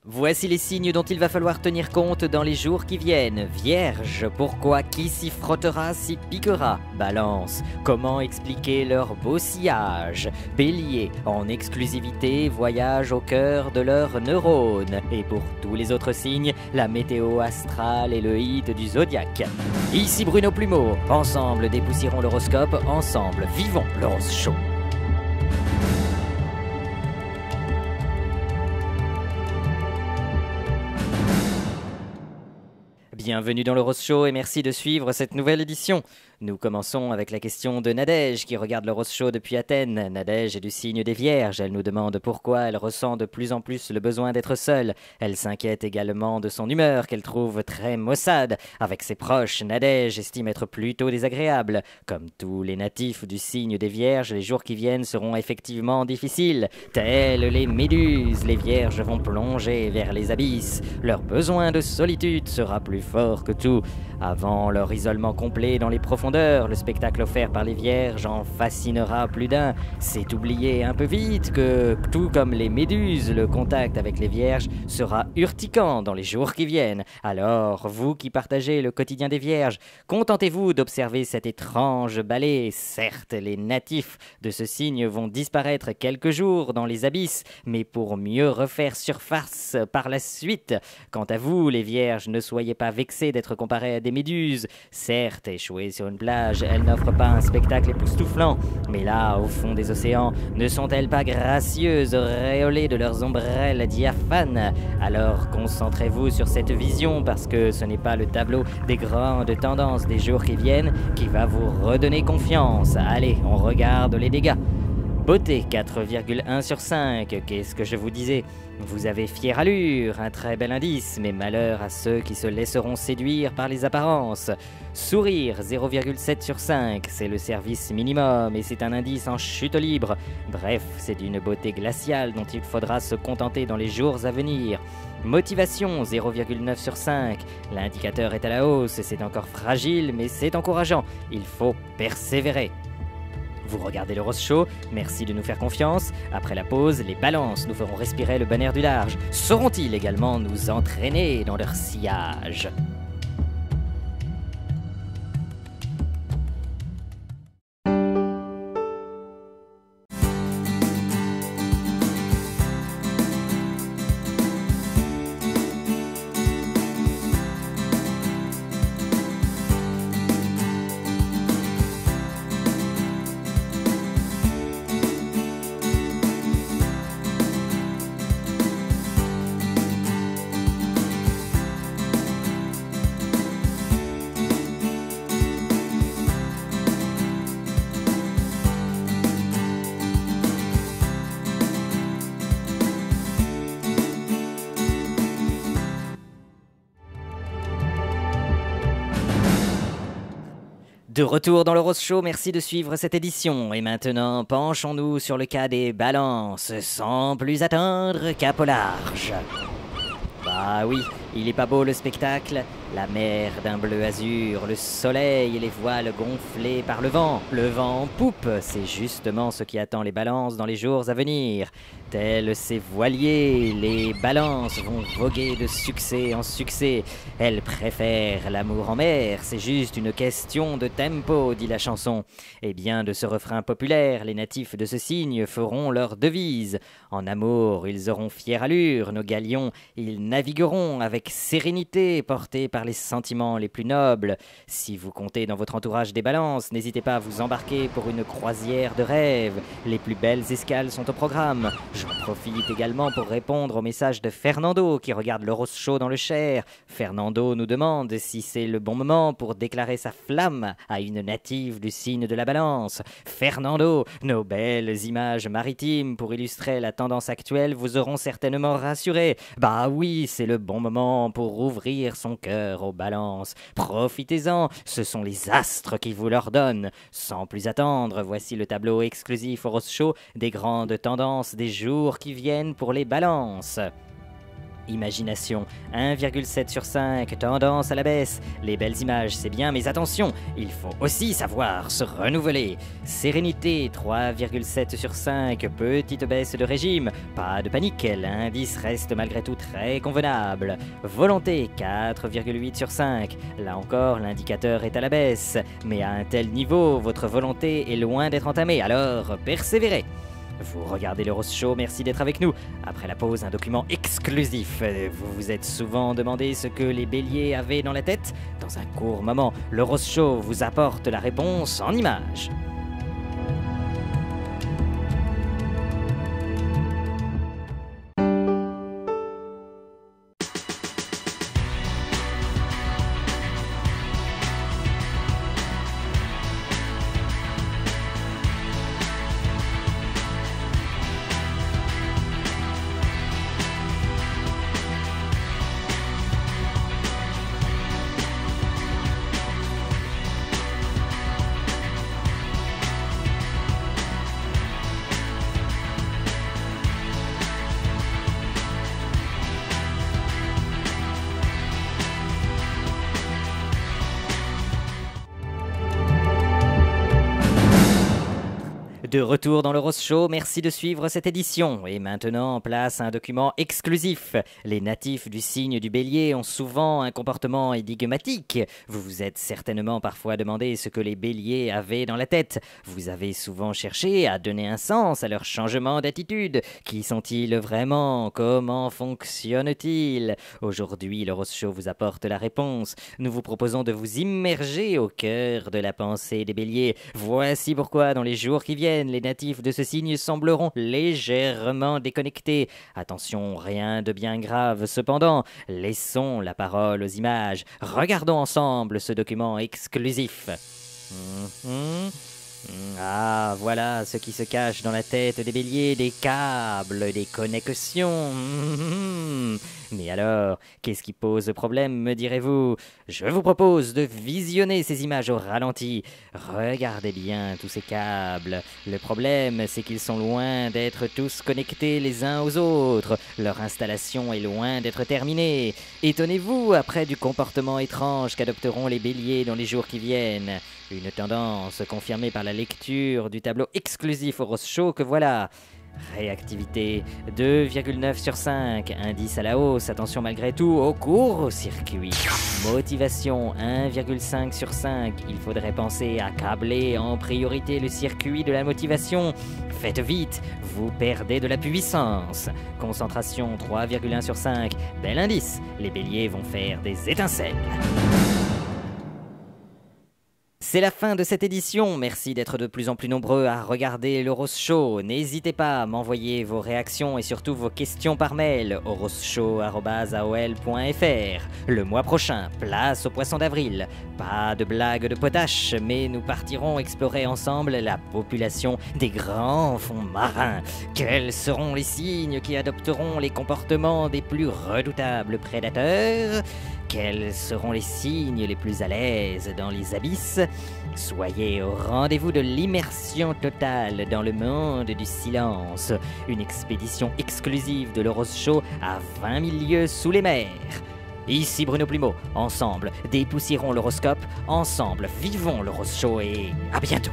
Voici les signes dont il va falloir tenir compte dans les jours qui viennent. Vierge, pourquoi qui s'y frottera s'y piquera. Balance, comment expliquer leur beau sillage. Bélier, en exclusivité, voyage au cœur de leurs neurones. Et pour tous les autres signes, la météo astrale et le hit du zodiaque. Ici Bruno Plumeau, ensemble dépoussiérons l'horoscope, ensemble vivons l'Horos Show. Bienvenue dans l'Horos Show et merci de suivre cette nouvelle édition. Nous commençons avec la question de Nadège qui regarde l'Horos Show depuis Athènes. Nadège est du signe des Vierges. Elle nous demande pourquoi elle ressent de plus en plus le besoin d'être seule. Elle s'inquiète également de son humeur qu'elle trouve très maussade. Avec ses proches, Nadège estime être plutôt désagréable. Comme tous les natifs du signe des Vierges, les jours qui viennent seront effectivement difficiles. Telles les méduses, les Vierges vont plonger vers les abysses. Leur besoin de solitude sera plus fort que tout. Avant leur isolement complet dans les profondeurs, le spectacle offert par les Vierges en fascinera plus d'un. C'est oublié un peu vite que, tout comme les méduses, le contact avec les Vierges sera urticant dans les jours qui viennent. Alors, vous qui partagez le quotidien des Vierges, contentez-vous d'observer cet étrange ballet. Certes, les natifs de ce signe vont disparaître quelques jours dans les abysses, mais pour mieux refaire surface par la suite. Quant à vous, les Vierges, ne soyez pas vexés d'être comparés à des méduses. Certes, échouées sur une plage, elles n'offrent pas un spectacle époustouflant, mais là, au fond des océans, ne sont-elles pas gracieuses, auréolées de leurs ombrelles diaphanes? Alors concentrez-vous sur cette vision, parce que ce n'est pas le tableau des grandes tendances des jours qui viennent qui va vous redonner confiance. Allez, on regarde les dégâts. Beauté 4,1 sur 5, qu'est-ce que je vous disais? Vous avez fière allure, un très bel indice, mais malheur à ceux qui se laisseront séduire par les apparences. Sourire 0,7 sur 5, c'est le service minimum et c'est un indice en chute libre. Bref, c'est d'une beauté glaciale dont il faudra se contenter dans les jours à venir. Motivation 0,9 sur 5, l'indicateur est à la hausse et c'est encore fragile mais c'est encourageant, il faut persévérer. Vous regardez l'Horos Show, merci de nous faire confiance. Après la pause, les balances nous feront respirer le bon air du large. Sauront-ils également nous entraîner dans leur sillage ? De retour dans l'Horos Show, merci de suivre cette édition. Et maintenant, penchons-nous sur le cas des balances, sans plus attendre, cap au large. Bah oui, il est pas beau le spectacle. La mer d'un bleu azur, le soleil et les voiles gonflées par le vent. Le vent en poupe, c'est justement ce qui attend les balances dans les jours à venir. Tels ces voiliers, les balances vont voguer de succès en succès. Elles préfèrent l'amour en mer, c'est juste une question de tempo, dit la chanson. Et bien de ce refrain populaire, les natifs de ce signe feront leur devise. En amour, ils auront fière allure, nos galions, ils navigueront avec sérénité, portés par les sentiments les plus nobles. Si vous comptez dans votre entourage des balances, n'hésitez pas à vous embarquer pour une croisière de rêve. Les plus belles escales sont au programme. J'en profite également pour répondre au message de Fernando qui regarde l'Horos Show dans le Cher. Fernando nous demande si c'est le bon moment pour déclarer sa flamme à une native du signe de la Balance. Fernando, nos belles images maritimes pour illustrer la tendance actuelle vous auront certainement rassuré. Bah oui, c'est le bon moment pour ouvrir son cœur aux balances. Profitez-en, ce sont les astres qui vous l'ordonnent. Sans plus attendre, voici le tableau exclusif Horos Show des grandes tendances des jours qui viennent pour les balances. Imagination, 1,7 sur 5, tendance à la baisse. Les belles images, c'est bien, mais attention, il faut aussi savoir se renouveler. Sérénité, 3,7 sur 5, petite baisse de régime. Pas de panique, l'indice reste malgré tout très convenable. Volonté, 4,8 sur 5. Là encore, l'indicateur est à la baisse. Mais à un tel niveau, votre volonté est loin d'être entamée, alors persévérez. Vous regardez le Rose Show, merci d'être avec nous. Après la pause, un document exclusif. Vous vous êtes souvent demandé ce que les béliers avaient dans la tête? Dans un court moment, le Rose Show vous apporte la réponse en images. De retour dans le Rose Show, merci de suivre cette édition. Et maintenant, place à un document exclusif. Les natifs du signe du bélier ont souvent un comportement énigmatique. Vous vous êtes certainement parfois demandé ce que les béliers avaient dans la tête. Vous avez souvent cherché à donner un sens à leur changement d'attitude. Qui sont-ils vraiment? Comment fonctionnent-ils? Aujourd'hui, le Rose Show vous apporte la réponse. Nous vous proposons de vous immerger au cœur de la pensée des béliers. Voici pourquoi, dans les jours qui viennent, les natifs de ce signe sembleront légèrement déconnectés. Attention, rien de bien grave cependant. Laissons la parole aux images. Regardons ensemble ce document exclusif. Ah, voilà ce qui se cache dans la tête des béliers, des câbles, des connexions. Mais alors, qu'est-ce qui pose problème, me direz-vous? Je vous propose de visionner ces images au ralenti. Regardez bien tous ces câbles. Le problème, c'est qu'ils sont loin d'être tous connectés les uns aux autres. Leur installation est loin d'être terminée. Étonnez-vous après du comportement étrange qu'adopteront les béliers dans les jours qui viennent. Une tendance confirmée par la lecture du tableau exclusif au Rose Show que voilà. Réactivité 2,9 sur 5, indice à la hausse, attention malgré tout au court-circuit. Motivation 1,5 sur 5, il faudrait penser à câbler en priorité le circuit de la motivation. Faites vite, vous perdez de la puissance. Concentration 3,1 sur 5, bel indice, les béliers vont faire des étincelles. C'est la fin de cette édition, merci d'être de plus en plus nombreux à regarder le Rose Show. N'hésitez pas à m'envoyer vos réactions et surtout vos questions par mail au roseshow@aol.fr. Le mois prochain, place au poisson d'avril. Pas de blague de potache, mais nous partirons explorer ensemble la population des grands fonds marins. Quels seront les signes qui adopteront les comportements des plus redoutables prédateurs ? Quels seront les signes les plus à l'aise dans les abysses? Soyez au rendez-vous de l'immersion totale dans le monde du silence. Une expédition exclusive de l'Rose Show à 20 000 lieues sous les mers. Ici Bruno Plumeau, ensemble dépoussiérons l'horoscope, ensemble vivons le Rose Show et à bientôt.